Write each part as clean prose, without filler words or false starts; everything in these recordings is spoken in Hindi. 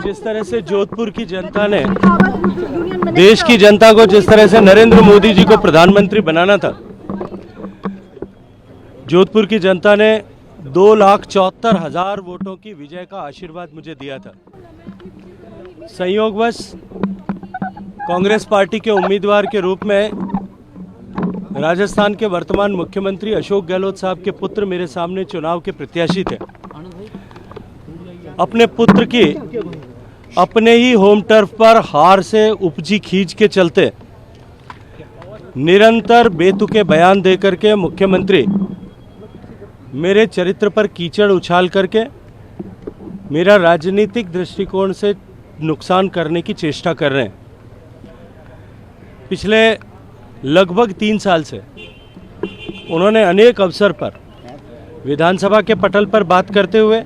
जिस तरह से जोधपुर की जनता ने देश की जनता को जिस तरह से नरेंद्र मोदी जी को प्रधानमंत्री बनाना था, जोधपुर की जनता ने 2,74,000 वोटों की विजय का आशीर्वाद मुझे दिया था। संयोगवश कांग्रेस पार्टी के उम्मीदवार के रूप में राजस्थान के वर्तमान मुख्यमंत्री अशोक गहलोत साहब के पुत्र मेरे सामने चुनाव के प्रत्याशी थे। अपने पुत्र की अपने ही होम टर्फ पर हार से उपजी खींच के चलते निरंतर बेतुके बयान देकर के मुख्यमंत्री मेरे चरित्र पर कीचड़ उछाल करके मेरा राजनीतिक दृष्टिकोण से नुकसान करने की चेष्टा कर रहे हैं। पिछले लगभग 3 साल से उन्होंने अनेक अवसर पर विधानसभा के पटल पर बात करते हुए,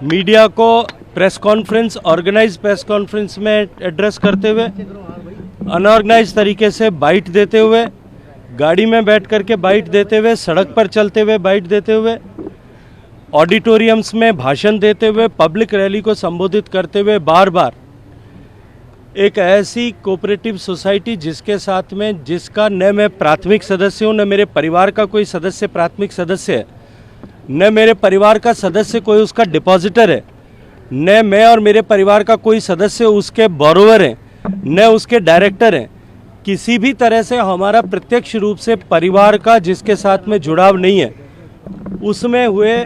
मीडिया को press conference, organise press conference में एड्रेस करते हुए, अनऑर्गेनाइज तरीके से बाइट देते हुए, गाड़ी में बैठ करके बाइट देते हुए, सड़क पर चलते हुए बाइट देते हुए, ऑडिटोरियम्स में भाषण देते हुए, पब्लिक रैली को संबोधित करते हुए बार बार एक ऐसी कोऑपरेटिव सोसाइटी जिसके साथ में जिसका न मैं प्राथमिक सदस्य हूँ, न मेरे परिवार का कोई सदस्य प्राथमिक सदस्य है, न मेरे परिवार का सदस्य कोई उसका डिपॉजिटर है, न मैं और मेरे परिवार का कोई सदस्य उसके बोरोवर हैं, न उसके डायरेक्टर हैं। किसी भी तरह से हमारा प्रत्यक्ष रूप से परिवार का जिसके साथ में जुड़ाव नहीं है, उसमें हुए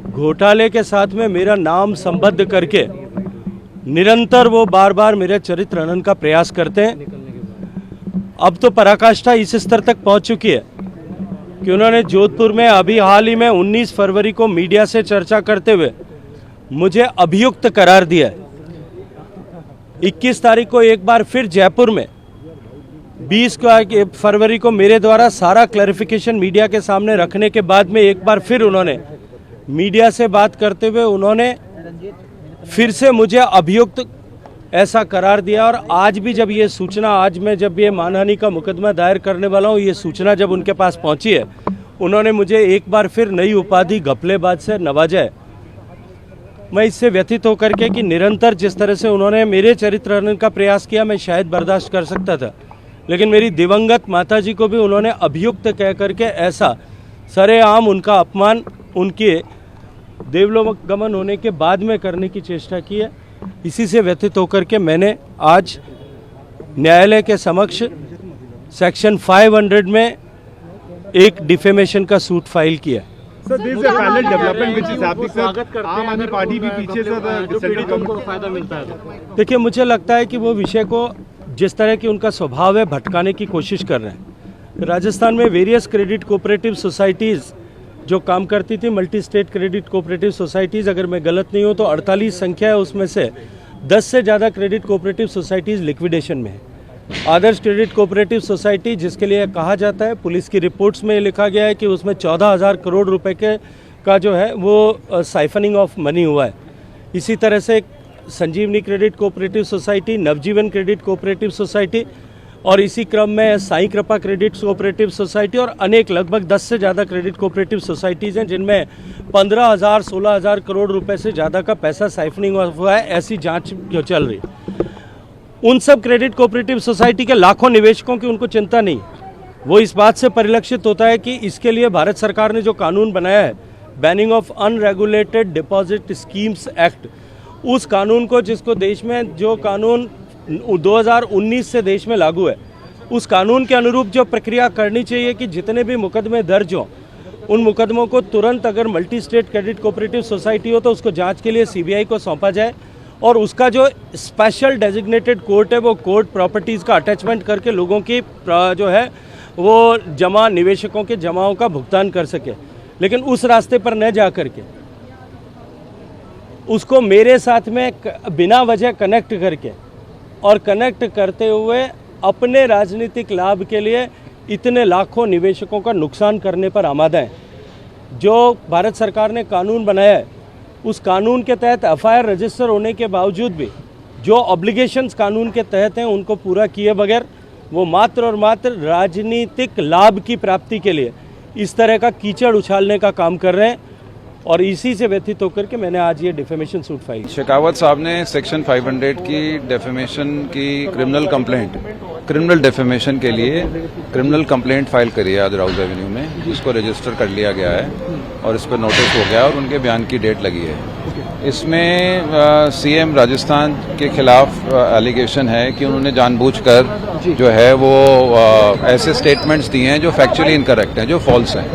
घोटाले के साथ में मेरा नाम संबद्ध करके निरंतर वो बार बार मेरे चरित्र हनन का प्रयास करते हैं। अब तो पराकाष्ठा इस स्तर तक पहुंच चुकी है कि उन्होंने जोधपुर में अभी हाल ही में 19 फरवरी को मीडिया से चर्चा करते हुए मुझे अभियुक्त करार दिया है। 21 तारीख को एक बार फिर जयपुर में 20 फरवरी को मेरे द्वारा सारा क्लैरिफिकेशन मीडिया के सामने रखने के बाद में एक बार फिर उन्होंने मीडिया से बात करते हुए उन्होंने फिर से मुझे अभियुक्त ऐसा करार दिया। और आज भी जब ये सूचना, आज मैं जब ये मानहानि का मुकदमा दायर करने वाला हूँ, ये सूचना जब उनके पास पहुँची है, उन्होंने मुझे एक बार फिर नई उपाधि घपलेबाज से नवाजा है। मैं इससे व्यथित होकर के कि निरंतर जिस तरह से उन्होंने मेरे चरित्र हनन का प्रयास किया, मैं शायद बर्दाश्त कर सकता था, लेकिन मेरी दिवंगत माताजी को भी उन्होंने अभियुक्त कह करके ऐसा सरेआम उनका अपमान उनके देवलोक गमन होने के बाद में करने की चेष्टा की है। इसी से व्यथित होकर के मैंने आज न्यायालय के समक्ष सेक्शन 500 में एक डिफेमेशन का सूट फाइल किया। Sir, this is a parallel development which is happening sir. आम आदमी पार्टी भी पीछे से सेंट्रल गवर्नमेंट को फायदा मिलता है। देखिए, मुझे लगता है कि वो विषय को जिस तरह की उनका स्वभाव है भटकाने की कोशिश कर रहे हैं। राजस्थान में वेरियस क्रेडिट कोऑपरेटिव सोसाइटीज़ जो काम करती थी, multi state credit cooperative societies, अगर मैं गलत नहीं हूँ तो 48 संख्या है, उसमें से 10 से ज़्यादा क्रेडिट कोऑपरेटिव सोसाइटीज़ लिक्विडेशन में है। आदर्श क्रेडिट कोऑपरेटिव सोसाइटी जिसके लिए कहा जाता है, पुलिस की रिपोर्ट्स में लिखा गया है कि उसमें 14,000 करोड़ रुपए का जो है वो साइफनिंग ऑफ मनी हुआ है। इसी तरह से संजीवनी क्रेडिट कोऑपरेटिव सोसाइटी, नवजीवन क्रेडिट कोऑपरेटिव सोसाइटी और इसी क्रम में साई कृपा क्रेडिट कोऑपरेटिव सोसाइटी और अनेक लगभग 10 से ज़्यादा क्रेडिट कोऑपरेटिव सोसाइटीज़ हैं जिनमें 15,000 16,000 करोड़ रुपए से ज़्यादा का पैसा साइफनिंग हुआ है। ऐसी जांच जो चल रही, उन सब क्रेडिट कोऑपरेटिव सोसाइटी के लाखों निवेशकों की उनको चिंता नहीं। वो इस बात से परिलक्षित होता है कि इसके लिए भारत सरकार ने जो कानून बनाया है, banning of unregulated deposit schemes act, उस कानून को, जिसको देश में जो कानून 2019 से देश में लागू है, उस कानून के अनुरूप जो प्रक्रिया करनी चाहिए कि जितने भी मुकदमे दर्ज हों, उन मुकदमों को तुरंत, अगर multi state credit cooperative society हो तो उसको जांच के लिए सीबीआई को सौंपा जाए और उसका जो स्पेशल डेजिग्नेटेड कोर्ट है वो कोर्ट प्रॉपर्टीज़ का अटैचमेंट करके लोगों की जो है वो जमा, निवेशकों के जमाओं का भुगतान कर सके। लेकिन उस रास्ते पर न जा करके उसको मेरे साथ में बिना वजह कनेक्ट करके और कनेक्ट करते हुए अपने राजनीतिक लाभ के लिए इतने लाखों निवेशकों का नुकसान करने पर आमादा है। जो भारत सरकार ने कानून बनाया है, उस कानून के तहत एफआईआर रजिस्टर होने के बावजूद भी जो ऑब्लिगेशंस कानून के तहत हैं उनको पूरा किए बगैर वो मात्र और मात्र राजनीतिक लाभ की प्राप्ति के लिए इस तरह का कीचड़ उछालने का काम कर रहे हैं। और इसी से व्यथित होकर के मैंने आज ये डिफेमेशन सूट फाइल। शेखावत साहब ने सेक्शन 500 की डेफेमेशन की क्रिमिनल डेफेमेशन के लिए क्रिमिनल कंप्लेंट फाइल करी है आज राउज एवेन्यू में, जिसको रजिस्टर कर लिया गया है और इस पर नोटिस हो गया और उनके बयान की डेट लगी है। इसमें सीएम राजस्थान के खिलाफ एलिगेशन है कि उन्होंने जानबूझकर जो है वो ऐसे स्टेटमेंट्स दिए हैं जो फैक्चुअली इनकरेक्ट हैं, जो फॉल्स हैं।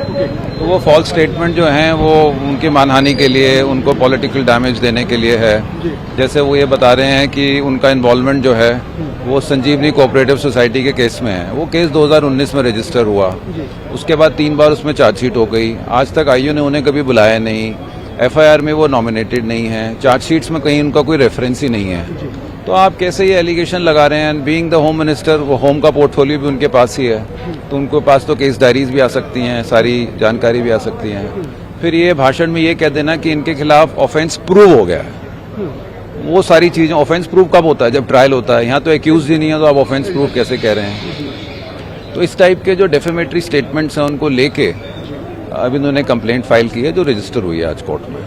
तो वो फॉल्स स्टेटमेंट जो हैं वो उनकी मानहानि के लिए, उनको पॉलिटिकल डैमेज देने के लिए है। जैसे वो ये बता रहे हैं कि उनका इन्वॉल्वमेंट जो है वो संजीवनी कोऑपरेटिव सोसाइटी के केस में है। वो केस 2019 में रजिस्टर हुआ, उसके बाद 3 बार उसमें चार्जशीट हो गई। आज तक आईओ ने उन्हें कभी बुलाया नहीं, एफआईआर में वो नॉमिनेटेड नहीं है, चार्जशीट्स में कहीं उनका कोई रेफरेंस ही नहीं है। तो आप कैसे ये एलिगेशन लगा रहे हैं? बीइंग द होम मिनिस्टर, वो होम का पोर्टफोलियो भी उनके पास ही है, तो उनके पास तो केस डायरीज भी आ सकती हैं, सारी जानकारी भी आ सकती हैं। फिर ये भाषण में ये कह देना कि इनके खिलाफ ऑफेंस प्रूव हो गया है, वो सारी चीजें, ऑफेंस प्रूव कब होता है? जब ट्रायल होता है। यहाँ तो एक्यूज ही नहीं है, तो आप ऑफेंस प्रूव कैसे कह रहे हैं? तो इस टाइप के जो डेफेमेटरी स्टेटमेंट्स हैं उनको लेके अब इन्होंने कंप्लेंट फाइल की है, जो रजिस्टर हुई है आज कोर्ट में।